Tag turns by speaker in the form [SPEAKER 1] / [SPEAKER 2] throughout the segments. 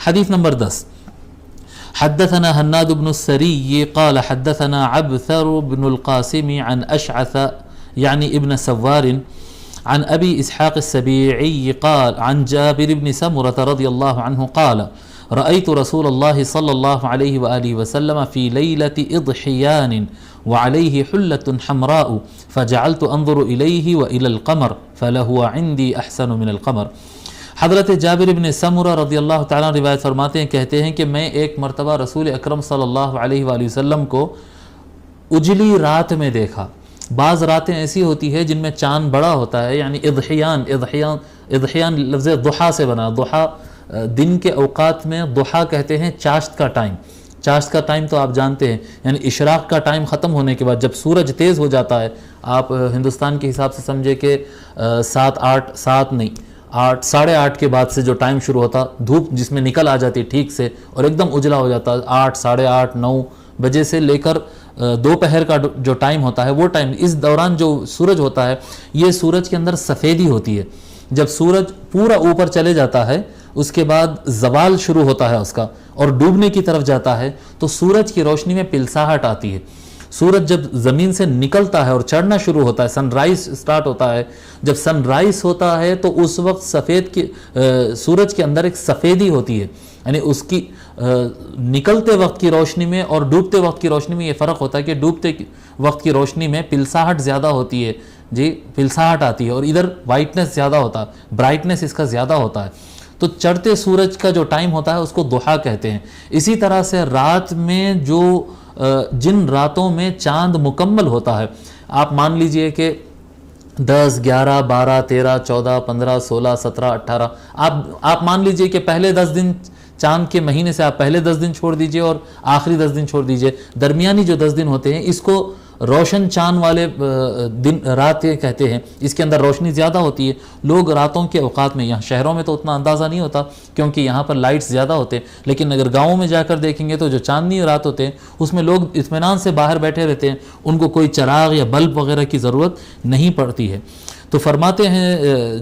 [SPEAKER 1] حدیث نمبر 10. حدثنا هناد بن السري قال حدثنا عبثر بن القاسم عن أشعث يعني ابن سوار عن أبي إسحاق السبيعي قال عن جابر بن سمرة رضي الله عنه قال رأيت رسول الله صلى الله عليه وآله وسلم في ليلة إضحيان وعليه حلة حمراء فجعلت أنظر إليه وإلى القمر فلهو عندي أحسن من القمر. حضرت جابر بن سمرہ رضی اللہ تعالیٰ روایت فرماتے ہیں، کہتے ہیں کہ میں ایک مرتبہ رسول اکرم صلی اللہ علیہ وآلہ وسلم کو اجلی رات میں دیکھا. بعض راتیں ایسی ہوتی ہے جن میں چاند بڑا ہوتا ہے، یعنی اضحیان لفظ ضحیٰ سے بنا. ضحیٰ دن کے اوقات میں ضحیٰ کہتے ہیں چاشت کا ٹائم. چاشت کا ٹائم تو آپ جانتے ہیں، یعنی اشراق کا ٹائم ختم ہونے کے بعد جب سورج تیز ہو جاتا ہے. آپ ہندوستان کے حساب سے سمجھے کہ 7 نہیں 8 ساڑھے 8 کے بعد سے جو ٹائم شروع ہوتا، دھوپ جس میں نکل آ جاتی ٹھیک سے اور ایک دم اجلا ہو جاتا. 8 ساڑھے 8 9 بجے سے لے کر دوپہر کا جو ٹائم ہوتا ہے وہ ٹائم، اس دوران جو سورج ہوتا ہے یہ سورج کے اندر سفیدی ہوتی ہے. جب سورج پورا اوپر چلے جاتا ہے اس کے بعد زوال شروع ہوتا ہے اس کا اور ڈوبنے کی طرف جاتا ہے تو سورج کی روشنی میں پلساہٹ آتی ہے. سورج جب زمین سے نکلتا ہے اور چڑھنا شروع ہوتا ہے، سن رائز سٹارٹ ہوتا ہے، جب سن رائز ہوتا ہے تو اس وقت سورج کے اندر ایک سفیدی ہوتی ہے. یعنی اس کی نکلتے وقت کی روشنی میں اور ڈوبتے وقت کی روشنی میں یہ فرق ہوتا ہے کہ ڈوبتے وقت کی روشنی میں پلساہٹ زیادہ ہوتی ہے، پلساہٹ آتی ہے، اور ادھر وائٹنس زیادہ ہوتا ہے، برائٹنس اس کا زیادہ ہوتا ہے. تو چڑھتے سورج کا جو ٹائم ہوتا ہے اس کو ضحیٰ کہتے ہیں. اسی طرح سے رات میں جن راتوں میں چاند مکمل ہوتا ہے، آپ مان لیجئے کہ 10 11 12 13 14 15 16 17 18 آپ مان لیجئے کہ پہلے 10 دن چاند کے مہینے سے آپ پہلے 10 دن چھوڑ دیجئے اور آخری 10 دن چھوڑ دیجئے. درمیانی جو 10 دن ہوتے ہیں اس کو روشن چاند والے دن رات کہتے ہیں. اس کے اندر روشنی زیادہ ہوتی ہے. لوگ راتوں کے اوقات میں، یہاں شہروں میں تو اتنا اندازہ نہیں ہوتا کیونکہ یہاں پر لائٹس زیادہ ہوتے ہیں، لیکن اگر گاؤں میں جا کر دیکھیں گے تو جو چاندنی رات ہوتے ہیں اس میں لوگ اطمینان سے باہر بیٹھے رہتے ہیں، ان کو کوئی چراغ یا بلب وغیرہ کی ضرورت نہیں پڑتی ہے. تو فرماتے ہیں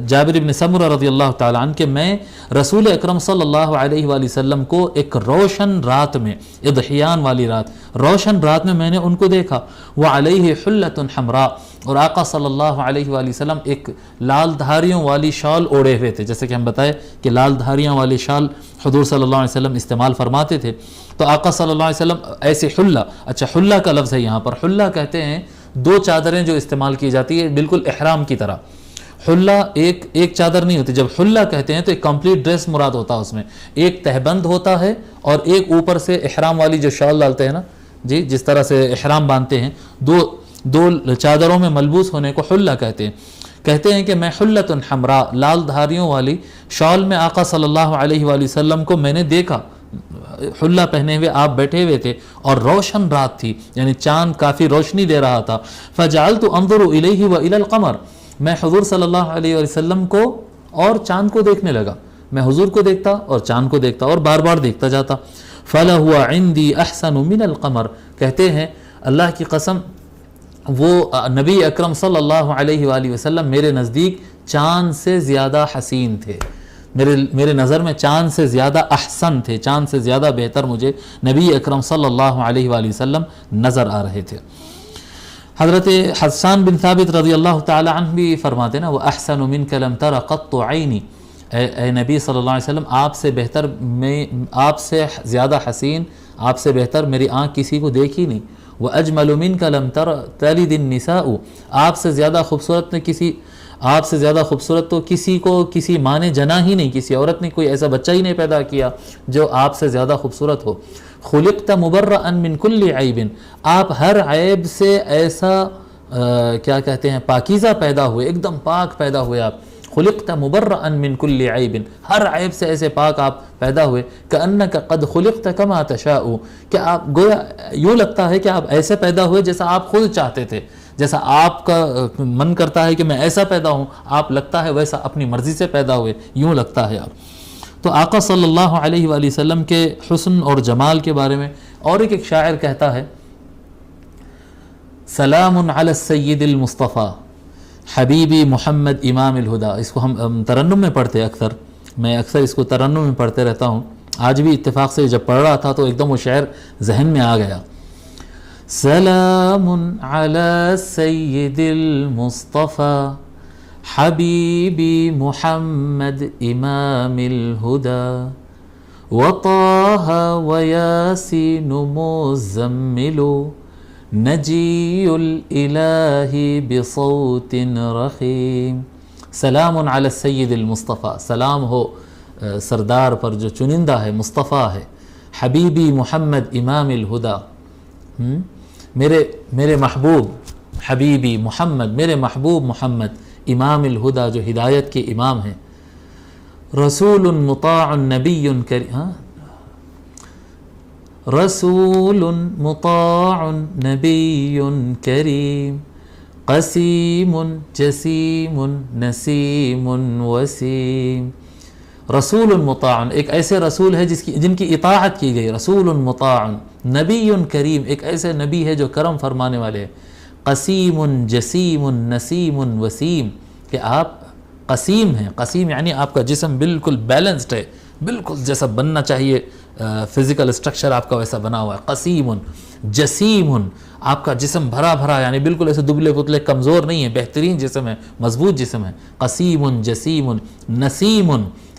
[SPEAKER 1] جابر بن سمرہ رضی اللہ تعالیٰ عنہ کہ میں رسول اکرم صلی اللہ علیہ وآلہ وسلم کو ایک روشن رات میں، اضحیان والی رات، روشن رات میں نے ان کو دیکھا. وعلیہ حلۃ حمراء، اور آقا صلی اللہ علیہ وآلہ وسلم ایک لال دھاریوں والی شال اوڑے ہوئے تھے. جیسے کہ ہم بتائے کہ لال دھاریوں والی شال حضور صلی اللہ علیہ وسلم استعمال فرماتے تھے. تو آقا صلی اللہ علیہ وسلم ایسے حلہ، اچھا حلہ کا لفظ ہے یہاں پر، حلہ کہتے ہیں 2 چادریں جو استعمال کی جاتی ہے بالکل احرام کی طرح. حلہ ایک چادر نہیں ہوتی. جب حلہ کہتے ہیں تو ایک کمپلیٹ ڈریس مراد ہوتا ہے. اس میں ایک تہبند ہوتا ہے اور ایک اوپر سے احرام والی جو شال ڈالتے ہیں نا جس طرح سے احرام باندھتے ہیں، دو چادروں میں ملبوس ہونے کو حلہ کہتے ہیں کہ میں حلۃ حمراء، لال دھاریوں والی شال میں آقا صلی اللہ علیہ وآلہ وسلم کو میں نے دیکھا. حلہ پہنے ہوئے آپ بیٹھے ہوئے تھے اور روشن رات تھی، یعنی چاند کافی روشنی دے رہا تھا. فجعلت انظر الیہ والی القمر، میں حضور صلی اللہ علیہ وسلم کو اور چاند کو دیکھنے لگا. میں حضور کو دیکھتا اور چاند کو دیکھتا اور بار بار دیکھتا جاتا. فلہو عندی احسن من القمر، کہتے ہیں اللہ کی قسم وہ نبی اکرم صلی اللہ علیہ وآلہ وسلم میرے نزدیک چاند سے زیادہ حسین تھے. میرے نظر میں چاند سے زیادہ احسن تھے، چاند سے زیادہ بہتر مجھے نبی اکرم صلی اللہ علیہ وآلہ وسلم نظر آ رہے تھے. حضرت حسان بن ثابت رضی اللہ تعالی عنہ بھی فرماتے نا، وَأَحْسَنُ مِنْكَ لَمْ تَرَ قَطُّ عَيْنِي، اے نبی صلی اللہ علیہ وسلم آپ سے بہتر، آپ سے زیادہ حسین، آپ سے بہتر میری آنکھ کسی کو دیکھی نہیں. وَأَجْمَلُ مِنْكَ لَمْ تَلِدِ النِّسَاءُ، آپ سے زیادہ خوبصورت نے آپ سے زیادہ خوبصورت تو کسی کو کسی ماں نے جنا ہی نہیں، کسی عورت نے کوئی ایسا بچہ ہی نہیں پیدا کیا جو آپ سے زیادہ خوبصورت ہو. خلقت مبرأ من کل عیب، آپ ہر عیب سے ایسا کیا کہتے ہیں پاکیزہ پیدا ہوئے، ایک دم پاک پیدا ہوئے آپ. خلقت مبرأ من کل عیب، ہر عیب سے ایسے پاک آپ پیدا ہوئے. کأنک قد خلقت کما تشاء، کہ آپ گویا یوں لگتا ہے کہ آپ ایسے پیدا ہوئے جیسا آپ خود چاہتے تھے، جیسا آپ کا من کرتا ہے کہ میں ایسا پیدا ہوں، آپ لگتا ہے ویسا اپنی مرضی سے پیدا ہوئے، یوں لگتا ہے آپ. تو آقا صلی اللہ علیہ وآلہ وسلم کے حسن اور جمال کے بارے میں اور ایک شاعر کہتا ہے، سلام علی السید المصطفیٰ حبیبی محمد امام الہدا. اس کو ہم ترنم میں پڑھتے اکثر، میں اکثر اس کو ترنم میں پڑھتے رہتا ہوں. آج بھی اتفاق سے جب پڑھ رہا تھا تو ایک دم وہ شعر ذہن میں آ گیا. سلام علی سید المصطفیٰ حبیبی محمد امام الہدی وطہ ویاسین مزمل نجی الالہ بصوت رخیم. سلام علی السید المصطفیٰ، سلام ہو سردار پر جو چنندہ ہے، مصطفیٰ ہے. حبیبی محمد امام الہدی، میرے محبوب حبیبی محمد، میرے محبوب محمد امام الہدی جو ہدایت کے امام ہیں. رسول مطاع نبی کریم، رسول مطاع نبی کریم قسیم جسیم نسیم وسیم. رسول مطاع، ایک ایسے رسول ہے جن کی اطاعت کی گئی. رسول مطاع، نبی کریم، ایک ایسے نبی ہے جو کرم فرمانے والے ہیں. قسیم جسیم نسیم وسیم، کہ آپ قسیم ہیں. قسیم یعنی آپ کا جسم بالکل بیلنسڈ ہے، بالکل جیسا بننا چاہیے، فزیکل اسٹرکچر آپ کا ویسا بنا ہوا ہے. قسیم جسیم، آپ کا جسم بھرا بھرا، یعنی بالکل ایسے دبلے پتلے کمزور نہیں ہے، بہترین جسم ہے، مضبوط جسم ہے. قسیم جسیم نسیم،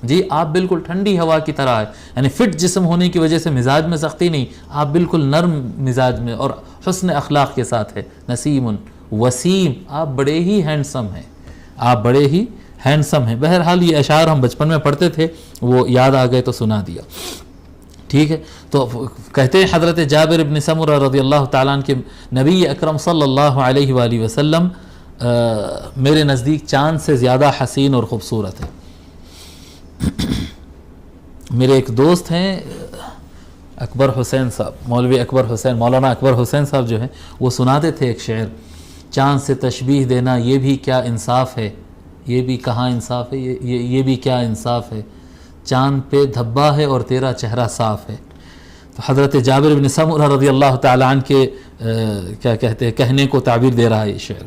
[SPEAKER 1] جی آپ بالکل ٹھنڈی ہوا کی طرح ہے، یعنی فٹ جسم ہونے کی وجہ سے مزاج میں سختی نہیں، آپ بالکل نرم مزاج میں اور حسن اخلاق کے ساتھ ہے. نسیم وسیم، آپ بڑے ہی ہینڈسم ہیں، آپ بڑے ہی ہینڈسم ہیں. بہرحال یہ اشعار ہم بچپن میں پڑھتے تھے، وہ یاد آ گئے تو سنا دیا. ٹھیک ہے، تو کہتے ہیں حضرت جابر بن سمرہ رضی اللہ تعالیٰ عنہ کہ نبی اکرم صلی اللہ علیہ وآلہ وسلم میرے نزدیک چاند سے زیادہ حسین اور خوبصورت ہے. میرے ایک دوست ہیں اکبر حسین صاحب، مولوی اکبر حسین، مولانا اکبر حسین صاحب جو ہیں، وہ سناتے تھے ایک شعر، چاند سے تشبیہ دینا یہ بھی کیا انصاف ہے، یہ بھی کہاں انصاف ہے، یہ بھی کیا انصاف ہے، چاند پہ دھبا ہے اور تیرا چہرہ صاف ہے. تو حضرت جابر بن سمرہ رضی اللہ تعالیٰ عنہ کے کیا کہتے ہیں کہنے کو تعبیر دے رہا ہے یہ شعر.